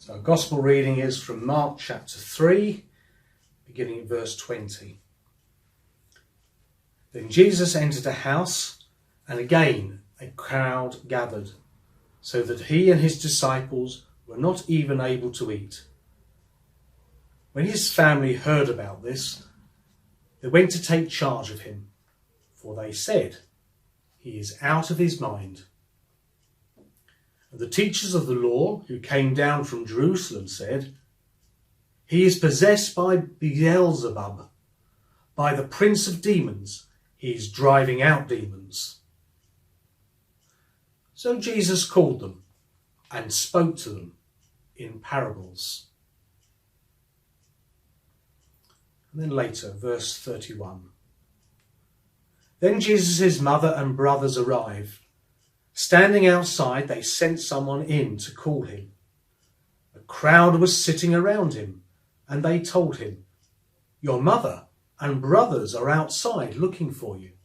So our gospel reading is from Mark chapter 3, beginning at verse 20. Then Jesus entered a house, and again a crowd gathered, so that he and his disciples were not even able to eat. When his family heard about this, they went to take charge of him, for they said, "He is out of his mind." And the teachers of the law who came down from Jerusalem said, "He is possessed by Beelzebub, by the prince of demons. He is driving out demons." So Jesus called them and spoke to them in parables. And then later, verse 31. Then Jesus' mother and brothers arrived. Standing outside, they sent someone in to call him. A crowd was sitting around him, and they told him, "Your mother and brothers are outside looking for you."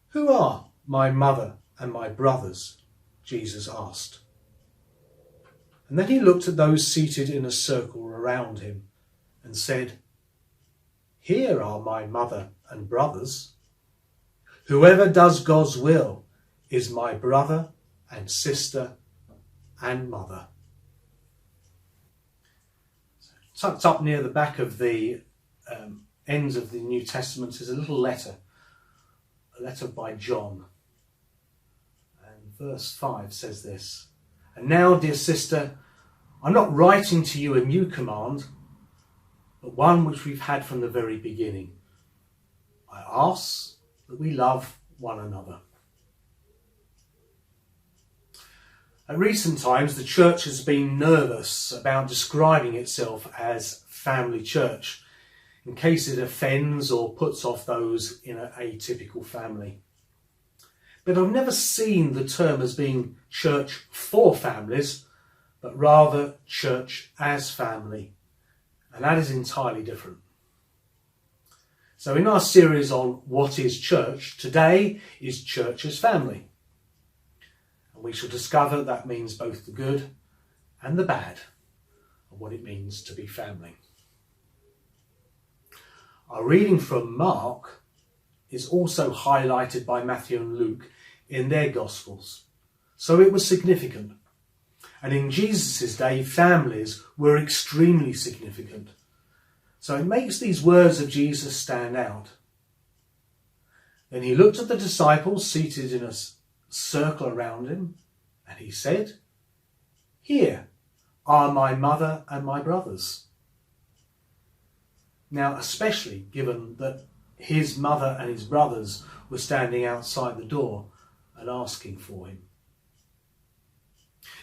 "Who are my mother and my brothers?" Jesus asked. And then he looked at those seated in a circle around him and said, "Here are my mother and brothers. Whoever does God's will is my brother and sister and mother." Tucked up near the back of the ends of the New Testament is a little letter, a letter by John. And verse 5 says this, "And now, dear sister, I'm not writing to you a new command, but one which we've had from the very beginning. I ask that we love one another." At recent times, the church has been nervous about describing itself as family church, in case it offends or puts off those in an atypical family. But I've never seen the term as being church for families, but rather church as family, and that is entirely different. So in our series on What is Church, today is church as family. And we shall discover that means both the good and the bad of what it means to be family. Our reading from Mark is also highlighted by Matthew and Luke in their Gospels. So it was significant. And in Jesus' day, families were extremely significant. So it makes these words of Jesus stand out. Then he looked at the disciples seated in a circle around him, and he said, "Here are my mother and my brothers." Now, especially given that his mother and his brothers were standing outside the door and asking for him.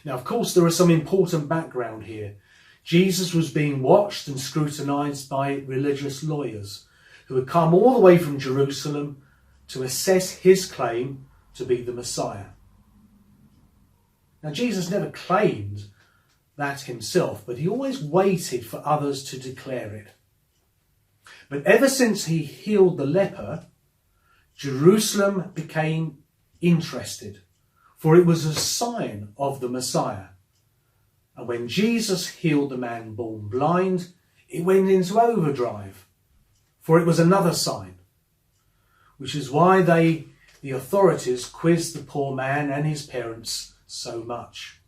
Now, of course, there is some important background here. Jesus was being watched and scrutinised by religious lawyers who had come all the way from Jerusalem to assess his claim to be the Messiah. Now, Jesus never claimed that himself, but he always waited for others to declare it. But ever since he healed the leper, Jerusalem became interested, for it was a sign of the Messiah. And when Jesus healed the man born blind, it went into overdrive, for it was another sign, which is why the authorities quizzed the poor man and his parents so much.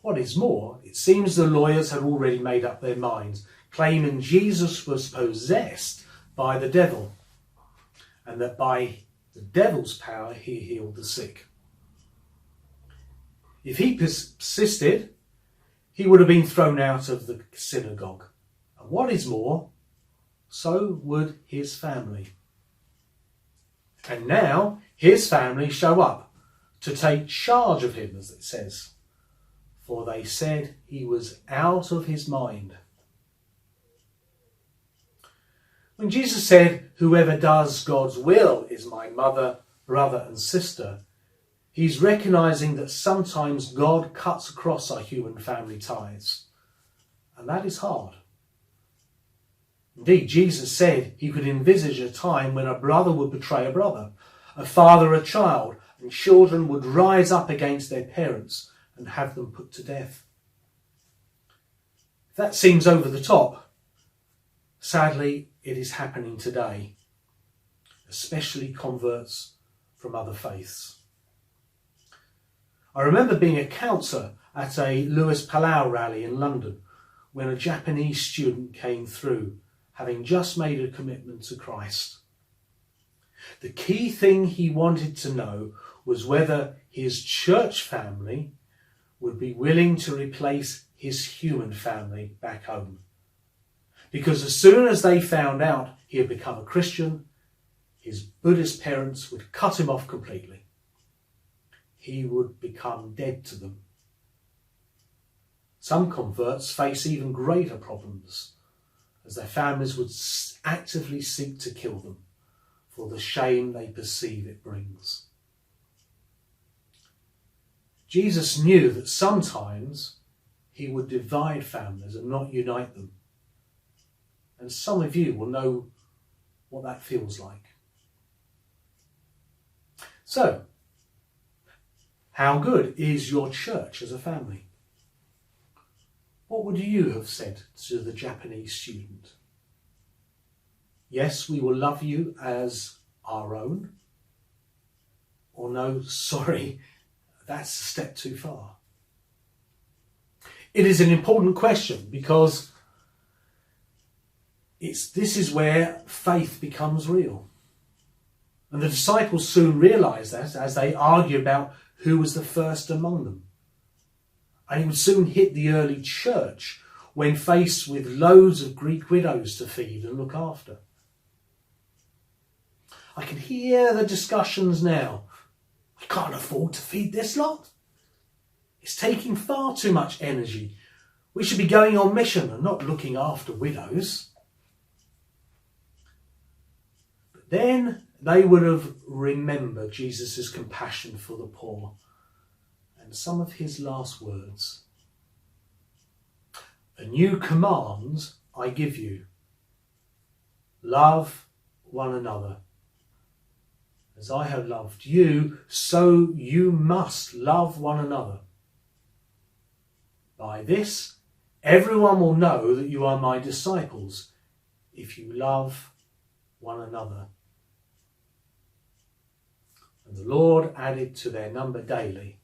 What is more, it seems the lawyers had already made up their minds, claiming Jesus was possessed by the devil, and that by the devil's power he healed the sick. If he persisted, he would have been thrown out of the synagogue. And what is more, so would his family. And now his family show up to take charge of him, as it says, for they said he was out of his mind. When Jesus said, "Whoever does God's will is my mother, brother and sister," he's recognising that sometimes God cuts across our human family ties, and that is hard. Indeed, Jesus said he could envisage a time when a brother would betray a brother, a father a child, and children would rise up against their parents and have them put to death. If that seems over the top, sadly it is happening today, especially converts from other faiths. I remember being a counsellor at a Lewis Palau rally in London when a Japanese student came through, having just made a commitment to Christ. The key thing he wanted to know was whether his church family would be willing to replace his human family back home. Because as soon as they found out he had become a Christian, his Buddhist parents would cut him off completely. He would become dead to them. Some converts face even greater problems, as their families would actively seek to kill them for the shame they perceive it brings. Jesus knew that sometimes he would divide families and not unite them. And some of you will know what that feels like. So, how good is your church as a family? What would you have said to the Japanese student? Yes, we will love you as our own. Or no, sorry, that's a step too far. It is an important question because this is where faith becomes real. And the disciples soon realised that as they argue about who was the first among them. And it would soon hit the early church when faced with loads of Greek widows to feed and look after. I can hear the discussions now. We can't afford to feed this lot. It's taking far too much energy. We should be going on mission and not looking after widows. But then they would have remembered Jesus' compassion for the poor and some of his last words. A new command I give you. Love one another. As I have loved you, so you must love one another. By this, everyone will know that you are my disciples, if you love one another. And the Lord added to their number daily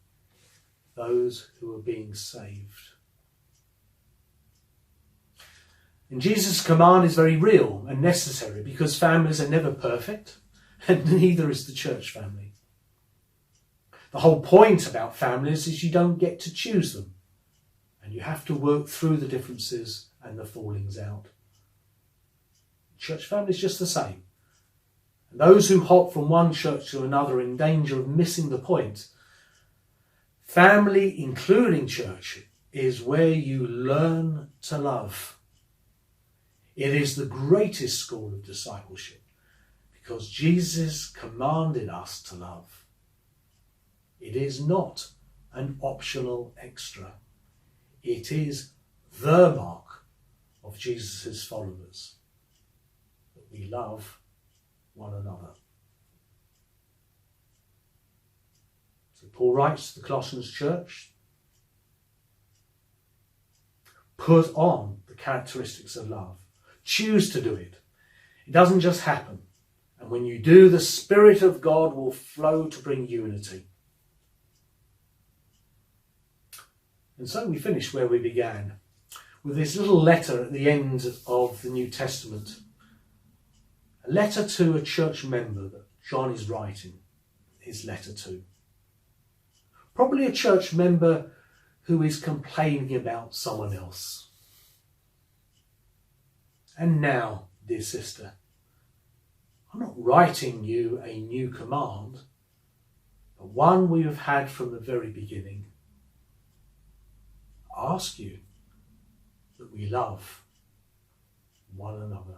those who were being saved. And Jesus' command is very real and necessary because families are never perfect, and neither is the church family. The whole point about families is you don't get to choose them, and you have to work through the differences and the fallings out. Church family is just the same. And those who hop from one church to another are in danger of missing the point. Family, including church, is where you learn to love. It is the greatest school of discipleship because Jesus commanded us to love. It is not an optional extra. It is the mark of Jesus' followers, that we love one another. So Paul writes to the Colossians church, put on the characteristics of love. Choose to do it. It doesn't just happen. And when you do, the Spirit of God will flow to bring unity. And so we finish where we began, with this little letter at the end of the New Testament. A letter to a church member that John is writing his letter to. Probably a church member who is complaining about someone else. And now, dear sister, I'm not writing you a new command, but one we have had from the very beginning. I ask you that we love one another.